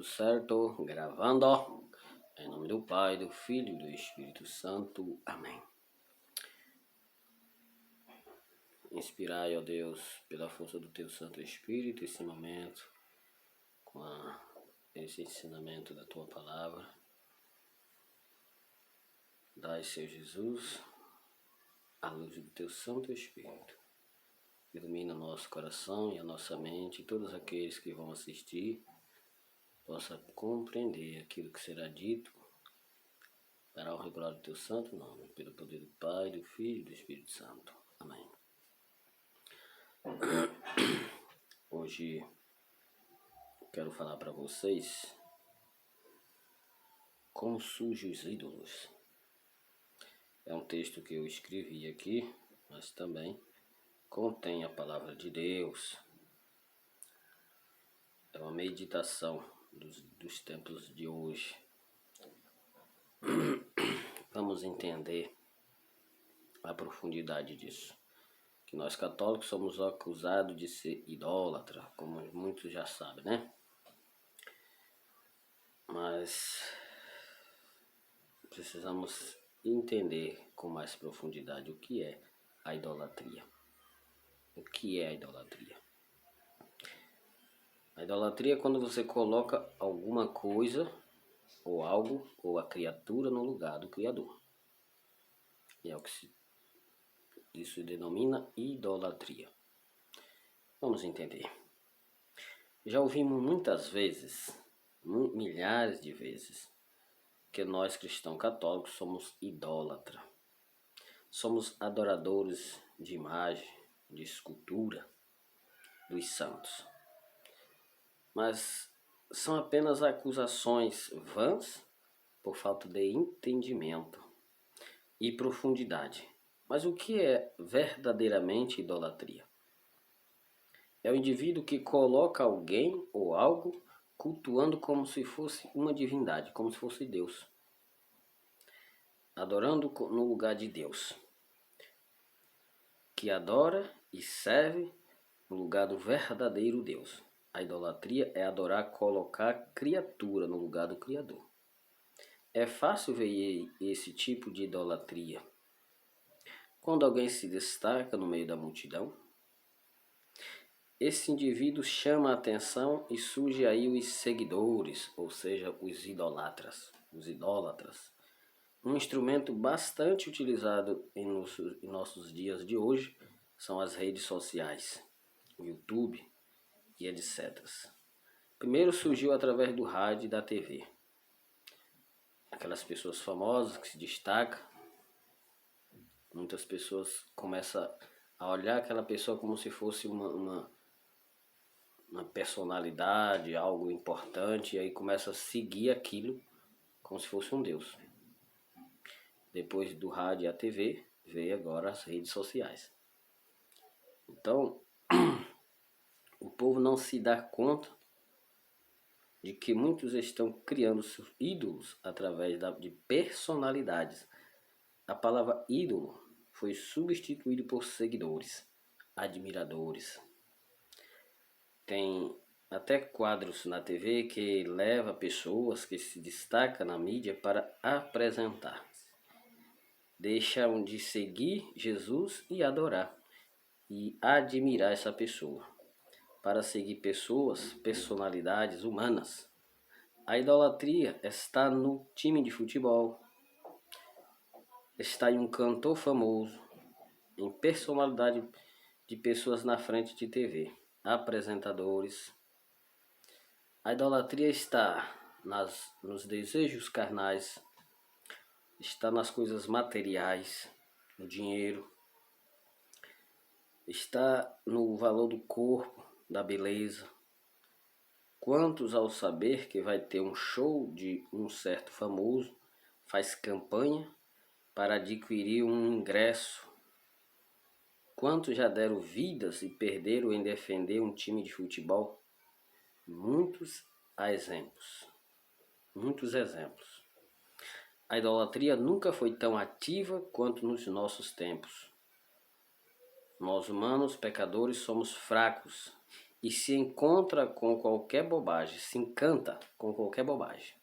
Tudo certo? Gravando. Em nome do Pai, do Filho e do Espírito Santo. Amém. Inspirai, ó Deus, pela força do Teu Santo Espírito, esse momento, com esse ensinamento da Tua Palavra. Dai, Senhor Jesus, a luz do Teu Santo Espírito. Ilumina o nosso coração e a nossa mente, e todos aqueles que vão assistir possa compreender aquilo que será dito para a honra e glória do Teu Santo Nome, pelo poder do Pai, do Filho e do Espírito Santo. Amém. Hoje quero falar para vocês como surgem os ídolos. É um texto que eu escrevi aqui, mas também contém a palavra de Deus. É uma meditação dos tempos de hoje. Vamos entender a profundidade disso. Que nós católicos somos acusados de ser idólatra, como muitos já sabem, né? Mas precisamos entender com mais profundidade o que é a idolatria. O que é a idolatria? A idolatria é quando você coloca alguma coisa, ou algo, ou a criatura no lugar do Criador. E é o que isso se denomina idolatria. Vamos entender. Já ouvimos muitas vezes, milhares de vezes, que nós cristãos católicos somos idólatras. Somos adoradores de imagem, de escultura dos santos. Mas são apenas acusações vãs por falta de entendimento e profundidade. Mas o que é verdadeiramente idolatria? É o indivíduo que coloca alguém ou algo cultuando como se fosse uma divindade, como se fosse Deus. Adorando no lugar de Deus. Que adora e serve no lugar do verdadeiro Deus. A idolatria é adorar, colocar criatura no lugar do Criador. É fácil ver esse tipo de idolatria quando alguém se destaca no meio da multidão. Esse indivíduo chama a atenção e surge aí os seguidores, ou seja, os idólatras. Um instrumento bastante utilizado em nossos dias de hoje são as redes sociais, o YouTube e etc. Primeiro surgiu através do rádio e da TV. Aquelas pessoas famosas que se destacam, muitas pessoas começam a olhar aquela pessoa como se fosse uma personalidade, algo importante, e aí começa a seguir aquilo como se fosse um Deus. Depois do rádio e a TV, veio agora as redes sociais. Então, o povo não se dá conta de que muitos estão criando seus ídolos através de personalidades. A palavra ídolo foi substituída por seguidores, admiradores. Tem até quadros na TV que leva pessoas que se destacam na mídia para apresentar. Deixam de seguir Jesus e adorar e admirar essa pessoa, para seguir pessoas, personalidades humanas. A idolatria está no time de futebol, está em um cantor famoso, em personalidade de pessoas na frente de TV, apresentadores. A idolatria está nos desejos carnais, está nas coisas materiais, no dinheiro, está no valor do corpo, da beleza. Quantos, ao saber que vai ter um show de um certo famoso, faz campanha para adquirir um ingresso? Quantos já deram vidas e perderam em defender um time de futebol? Muitos exemplos. A idolatria nunca foi tão ativa quanto nos nossos tempos. Nós humanos, pecadores, somos fracos e se encontra com qualquer bobagem, se encanta com qualquer bobagem.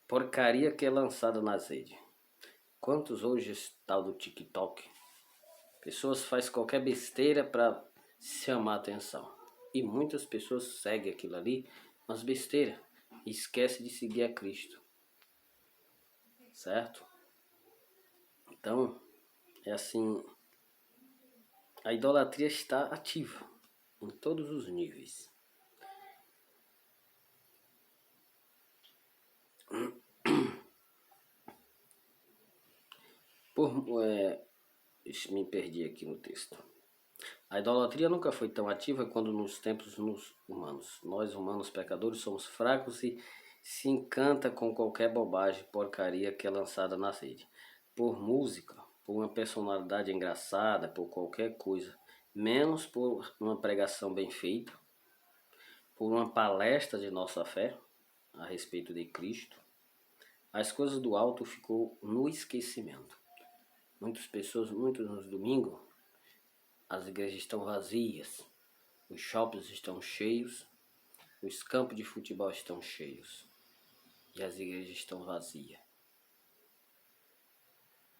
Porcaria que é lançada nas redes. Quantos hoje esse tal do TikTok? Pessoas fazem qualquer besteira para chamar atenção. E muitas pessoas seguem aquilo ali, mas besteira. E esquece de seguir a Cristo. Certo? Então, é assim, a idolatria está ativa em todos os níveis. Me perdi aqui no texto. A idolatria nunca foi tão ativa quanto nos tempos humanos. Nós, humanos pecadores, somos fracos e se encanta com qualquer bobagem, porcaria que é lançada na rede. Por música, por uma personalidade engraçada, por qualquer coisa. Menos por uma pregação bem feita, por uma palestra de nossa fé a respeito de Cristo. As coisas do alto ficou no esquecimento. Muitas nos domingos, as igrejas estão vazias, os shoppings estão cheios, os campos de futebol estão cheios e as igrejas estão vazias.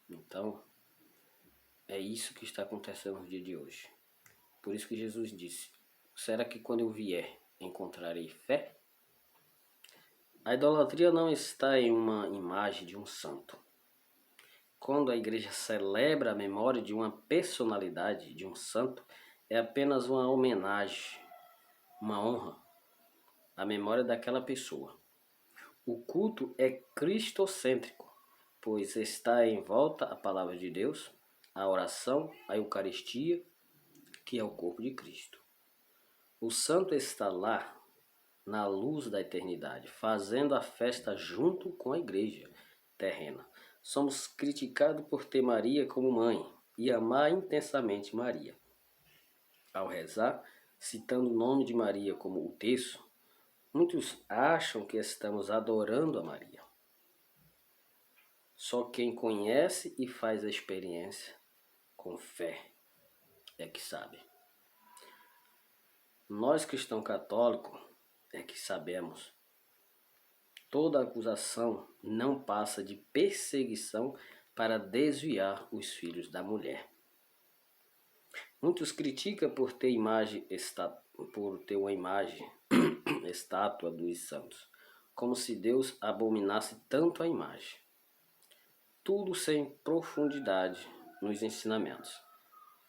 Então, é isso que está acontecendo no dia de hoje. Por isso que Jesus disse, será que quando eu vier encontrarei fé? A idolatria não está em uma imagem de um santo. Quando a igreja celebra a memória de uma personalidade, de um santo, é apenas uma homenagem, uma honra à memória daquela pessoa. O culto é cristocêntrico, pois está em volta a palavra de Deus, a oração, a Eucaristia, que é o corpo de Cristo. O santo está lá, na luz da eternidade, fazendo a festa junto com a igreja terrena. Somos criticados por ter Maria como mãe e amar intensamente Maria. Ao rezar, citando o nome de Maria como o terço, muitos acham que estamos adorando a Maria. Só quem conhece e faz a experiência com fé é que sabe. Nós cristãos católicos é que sabemos. Toda acusação não passa de perseguição para desviar os filhos da mulher. Muitos criticam por ter uma imagem estátua dos santos, como se Deus abominasse tanto a imagem. Tudo sem profundidade nos ensinamentos.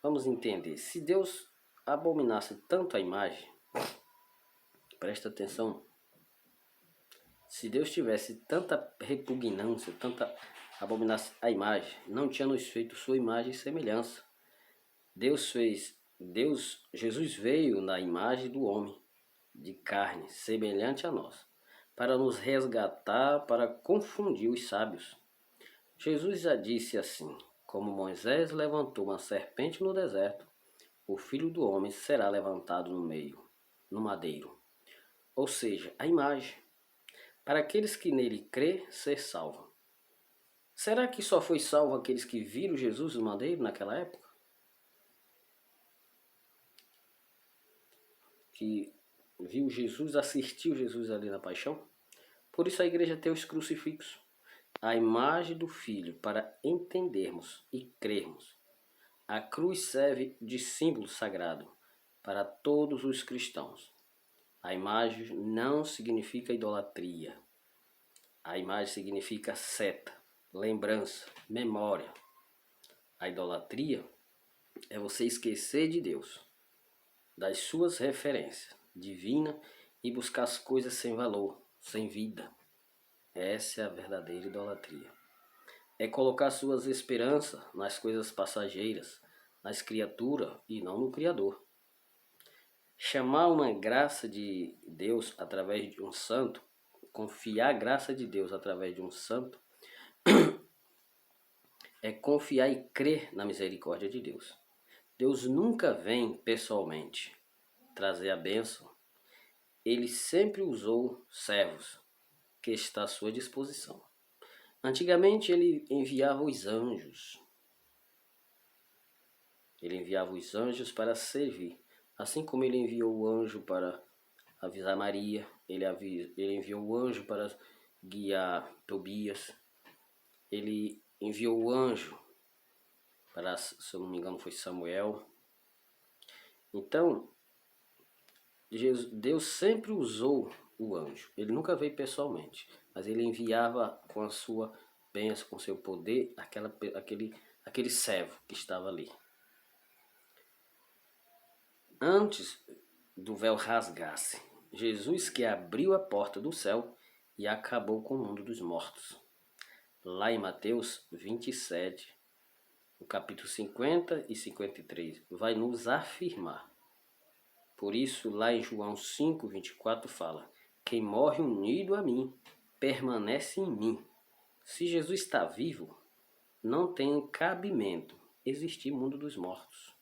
Vamos entender, se Deus abominasse tanto a imagem, presta atenção, se Deus tivesse tanta repugnância, tanta abominasse a imagem, não tinha nos feito sua imagem e semelhança. Jesus veio na imagem do homem, de carne, semelhante a nós, para nos resgatar, para confundir os sábios. Jesus já disse assim, como Moisés levantou uma serpente no deserto, o Filho do Homem será levantado no madeiro. Ou seja, a imagem. Para aqueles que nele crê, ser salvo. Será que só foi salvo aqueles que viram Jesus no madeiro naquela época? Que viu Jesus, assistiu Jesus ali na paixão? Por isso a igreja tem os crucifixos. A imagem do Filho para entendermos e crermos. A cruz serve de símbolo sagrado para todos os cristãos. A imagem não significa idolatria. A imagem significa seta, lembrança, memória. A idolatria é você esquecer de Deus, das suas referências divinas e buscar as coisas sem valor, sem vida. Essa é a verdadeira idolatria. É colocar suas esperanças nas coisas passageiras, nas criaturas e não no Criador. Chamar uma graça de Deus através de um santo, confiar a graça de Deus através de um santo, é confiar e crer na misericórdia de Deus. Deus nunca vem pessoalmente trazer a bênção. Ele sempre usou servos que está à sua disposição. Antigamente ele enviava os anjos. Ele enviava os anjos para servir. Assim como ele enviou o anjo para avisar Maria, ele enviou o anjo para guiar Tobias, ele enviou o anjo para, se eu não me engano, foi Samuel. Então, Deus sempre usou o anjo. Ele nunca veio pessoalmente, mas ele enviava com a sua bênção, com seu poder, aquele servo que estava ali. Antes do véu rasgasse, Jesus que abriu a porta do céu e acabou com o mundo dos mortos. Lá em Mateus 27, no capítulo 50 e 53, vai nos afirmar. Por isso, lá em João 5, 24, fala: quem morre unido a mim, permanece em mim. Se Jesus está vivo, não tem cabimento existir mundo dos mortos,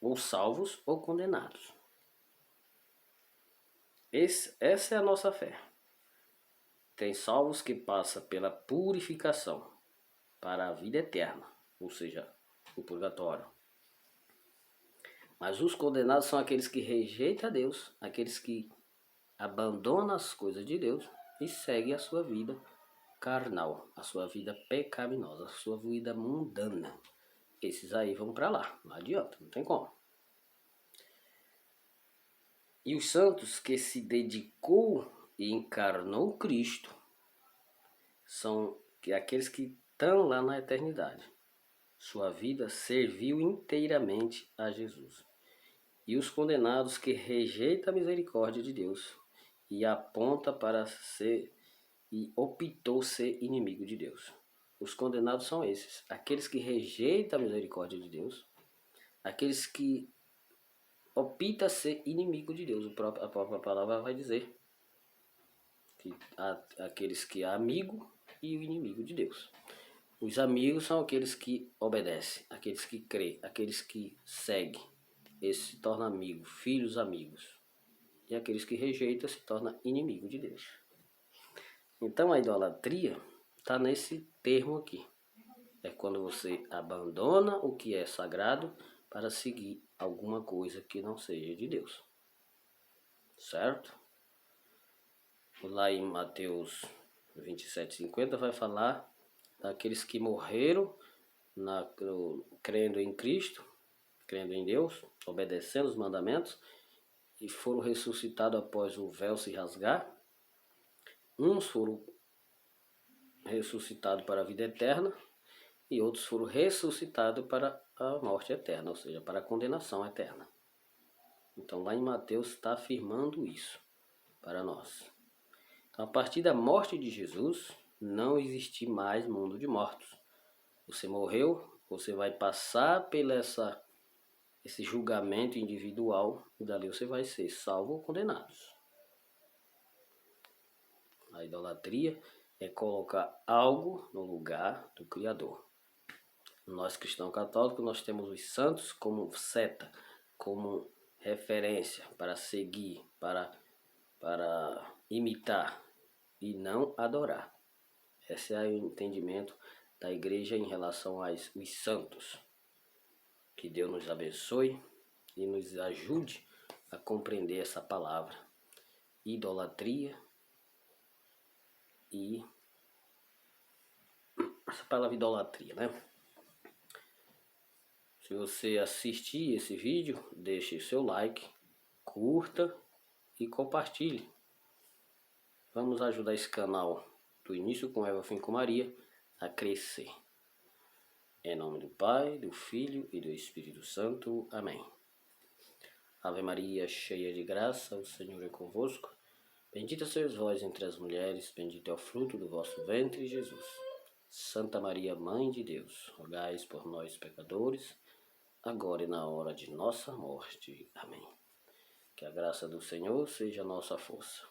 ou salvos ou condenados. Essa é a nossa fé. Tem salvos que passam pela purificação para a vida eterna, ou seja, o purgatório. Mas os condenados são aqueles que rejeitam a Deus, aqueles que abandonam as coisas de Deus e seguem a sua vida carnal, a sua vida pecaminosa, a sua vida mundana. Esses aí vão para lá, não adianta, não tem como. E os santos que se dedicou e encarnou Cristo são aqueles que estão lá na eternidade. Sua vida serviu inteiramente a Jesus. E os condenados que rejeitam a misericórdia de Deus e aponta para ser e optou ser inimigo de Deus. Os condenados são esses, aqueles que rejeitam a misericórdia de Deus, aqueles que optam ser inimigo de Deus. A própria palavra vai dizer que aqueles que é amigo e o inimigo de Deus. Os amigos são aqueles que obedecem, aqueles que creem, aqueles que seguem. Esse se torna amigo, filhos amigos. E aqueles que rejeitam se torna inimigo de Deus. Então a idolatria está nesse termo aqui. É quando você abandona o que é sagrado para seguir alguma coisa que não seja de Deus. Certo? Lá em Mateus 27:50 vai falar daqueles que morreram crendo em Cristo, crendo em Deus, obedecendo os mandamentos e foram ressuscitados após o véu se rasgar. Uns foram ressuscitados para a vida eterna e outros foram ressuscitados para a morte eterna, ou seja, para a condenação eterna. Então lá em Mateus está afirmando isso para nós. Então, a partir da morte de Jesus, não existe mais mundo de mortos. Você morreu, você vai passar pelo esse julgamento individual e dali você vai ser salvo ou condenado. A idolatria é colocar algo no lugar do Criador. Nós cristãos católicos, nós temos os santos como seta, como referência para seguir, para imitar e não adorar. Esse é o entendimento da igreja em relação aos santos. Que Deus nos abençoe e nos ajude a compreender essa palavra. Idolatria e essa palavra idolatria, né? Se você assistir esse vídeo, deixe seu like, curta e compartilhe. Vamos ajudar esse canal do Início com Eva, Fim com Maria a crescer. Em nome do Pai, do Filho e do Espírito Santo. Amém. Ave Maria, cheia de graça, o Senhor é convosco. Bendita sois vós entre as mulheres, bendito é o fruto do vosso ventre, Jesus. Santa Maria, Mãe de Deus, rogai por nós, pecadores, agora e na hora de nossa morte. Amém. Que a graça do Senhor seja a nossa força.